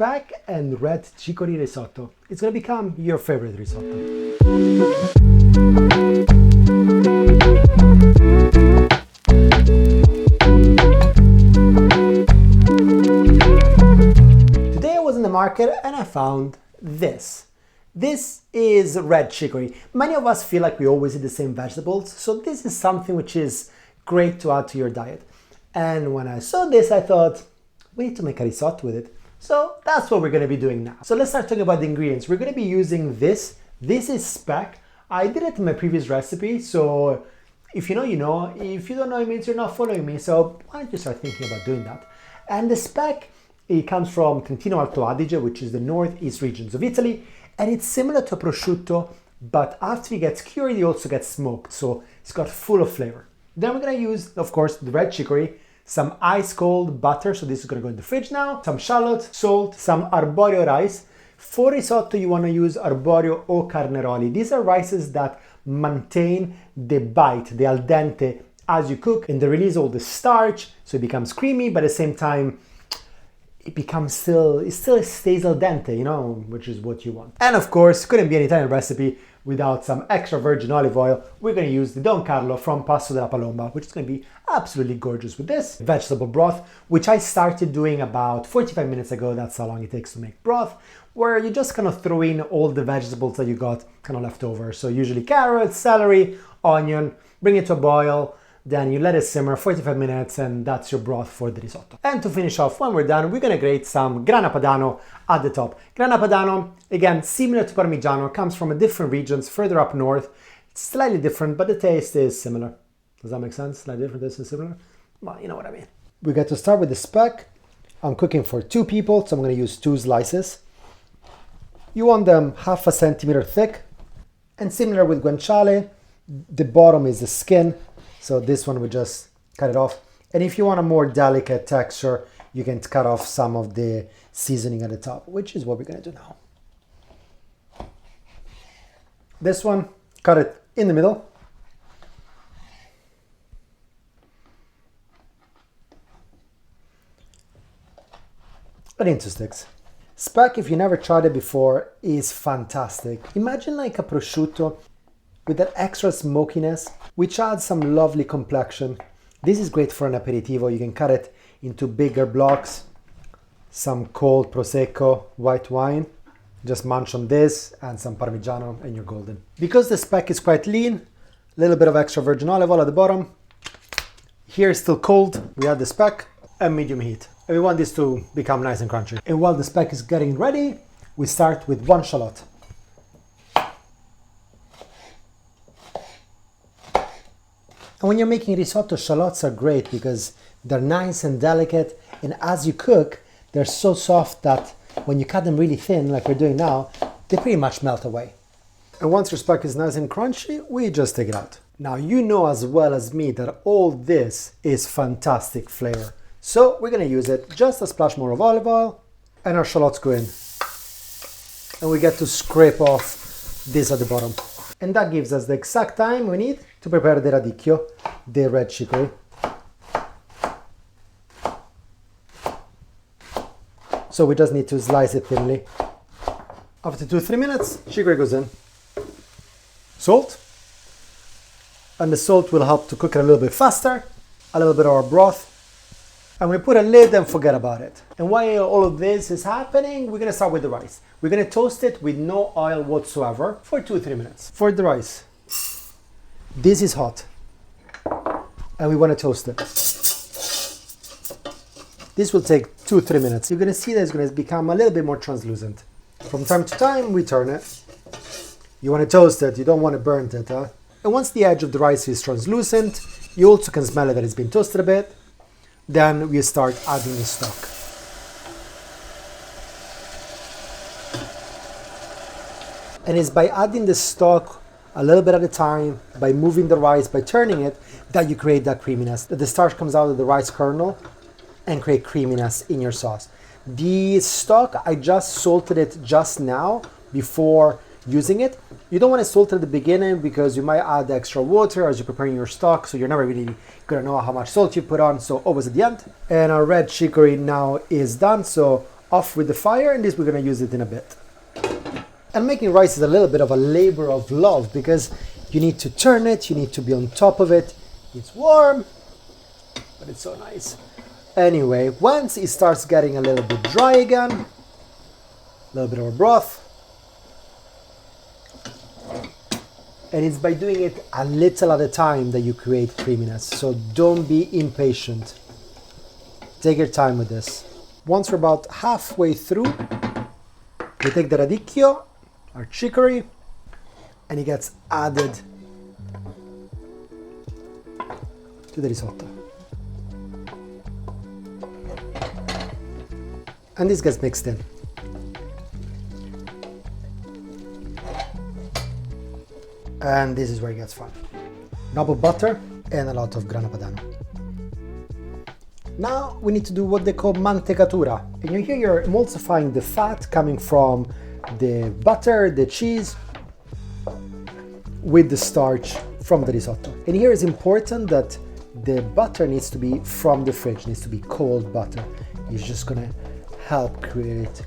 Speck and Red Chicory risotto. It's gonna become your favorite risotto. Today I was in the market and I found this. This is red chicory. Many of us feel like we always eat the same vegetables, so this is something which is great to add to your diet. And when I saw this, I thought, we need to make a risotto with it. So that's what we're gonna be doing now. So let's start talking about the ingredients. We're gonna be using this. This is speck. I did it in my previous recipe, so if you know, you know. If you don't know, it means you're not following me, so why don't you start thinking about doing that? And the speck, it comes from Trentino Alto Adige, which is the northeast regions of Italy, and it's similar to prosciutto, but after it gets cured, it also gets smoked, so it's got full of flavor. Then we're gonna use, of course, the red chicory, some ice cold butter, so this is gonna go in the fridge now, some shallot, salt, some arborio rice. For risotto, you wanna use arborio or carneroli. These are rices that maintain the bite, the al dente, as you cook, and they release all the starch, so it becomes creamy, but at the same time, it still stays al dente, you know, which is what you want. And of course, couldn't be an Italian recipe without some extra virgin olive oil. We're gonna use the Don Carlo from Passo della Palomba, which is gonna be absolutely gorgeous with this. Vegetable broth, which I started doing about 45 minutes ago. That's how long it takes to make broth, where you just kind of throw in all the vegetables that you got kind of left over. So usually carrots, celery, onion, bring it to a boil, then you let it simmer 45 minutes and that's your broth for the risotto. And to finish off, when we're done, we're gonna grate some Grana Padano at the top. Grana Padano, again, similar to Parmigiano, comes from a different regions further up north. It's slightly different, but the taste is similar. Does that make sense? Slightly different, taste is similar? Well, you know what I mean. We got to start with the speck. I'm cooking for 2 people, so I'm gonna use 2 slices. You want them 1/2 centimeter thick, and similar with guanciale, the bottom is the skin. So this one we just cut it off. And if you want a more delicate texture, you can cut off some of the seasoning at the top, which is what we're gonna do now. This one, cut it in the middle. And into sticks. Speck, if you never tried it before, is fantastic. Imagine like a prosciutto with that extra smokiness, which adds some lovely complexion. This is great for an aperitivo. You can cut it into bigger blocks, some cold prosecco, white wine. Just munch on this and some Parmigiano and you're golden. Because the speck is quite lean, a little bit of extra virgin olive oil at the bottom. Here it's still cold. We add the speck and medium heat. And we want this to become nice and crunchy. And while the speck is getting ready, we start with 1 shallot. And when you're making risotto, shallots are great because they're nice and delicate, and as you cook, they're so soft that when you cut them really thin, like we're doing now, they pretty much melt away. And once your speck is nice and crunchy, we just take it out. Now you know as well as me that all this is fantastic flavor. So we're gonna use it, just a splash more of olive oil, and our shallots go in. And we get to scrape off this at the bottom. And that gives us the exact time we need to prepare the radicchio, the red chicory. So we just need to slice it thinly. After 2-3 minutes, chicory goes in. Salt. And the salt will help to cook it a little bit faster. A little bit of our broth. And we put a lid and forget about it. And while all of this is happening, we're gonna start with the rice. We're gonna toast it with no oil whatsoever for 2-3 minutes. For the rice, this is hot. And we wanna toast it. This will take 2-3 minutes. You're gonna see that it's gonna become a little bit more translucent. From time to time, we turn it. You wanna toast it, you don't wanna burn it, huh? And once the edge of the rice is translucent, you also can smell it that it's been toasted a bit. Then we start adding the stock. And it's by adding the stock a little bit at a time, by moving the rice, by turning it, that you create that creaminess. That the starch comes out of the rice kernel and create creaminess in your sauce. The stock, I just salted it just now before using it. You don't want to salt it at the beginning because you might add extra water as you're preparing your stock, so you're never really gonna know how much salt you put on, so always at the end. And our red chicory now is done, so off with the fire, and this we're going to use it in a bit. And making rice is a little bit of a labor of love because you need to turn it, you need to be on top of it. It's warm, but it's so nice. Anyway, once it starts getting a little bit dry again, a little bit of a broth, and it's by doing it a little at a time that you create creaminess. So don't be impatient. Take your time with this. Once we're about halfway through, we take the radicchio, our chicory, and it gets added to the risotto. And this gets mixed in. And this is where it gets fun. Knob of butter and a lot of Grana Padano. Now we need to do what they call mantecatura. And here you're emulsifying the fat coming from the butter, the cheese, with the starch from the risotto. And here it's important that the butter needs to be from the fridge, needs to be cold butter. It's just gonna help create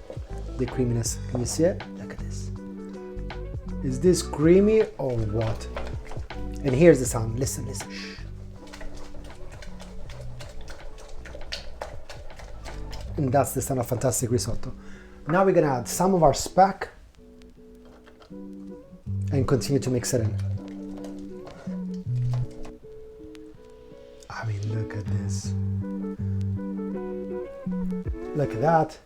the creaminess. Can you see it? Look at this. Is this creamy or what? And here's the sound. Listen, listen. Shh. And that's the sound of fantastic risotto. Now we're gonna add some of our speck and continue to mix it in. I mean, look at this. Look at that.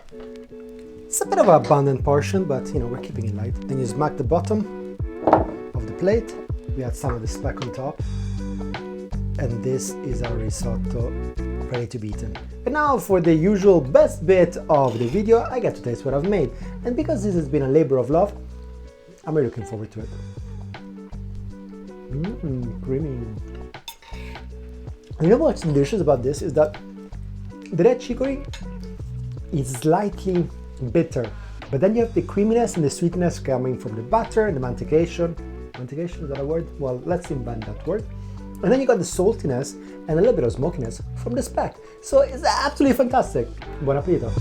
It's a bit of an abundant portion, but you know, we're keeping it light. Then you smack the bottom of the plate. We add some of the speck on top. And this is our risotto ready to be eaten. And now for the usual best bit of the video, I get to taste what I've made. And because this has been a labor of love, I'm really looking forward to it. Creamy. You know what's delicious about this is that the red chicory is slightly bitter, but then you have the creaminess and the sweetness coming from the butter and the mantecation. Mantecation, is that a word? Well, let's invent that word. And then you got the saltiness and a little bit of smokiness from the speck. So it's absolutely fantastic. Buon appetito!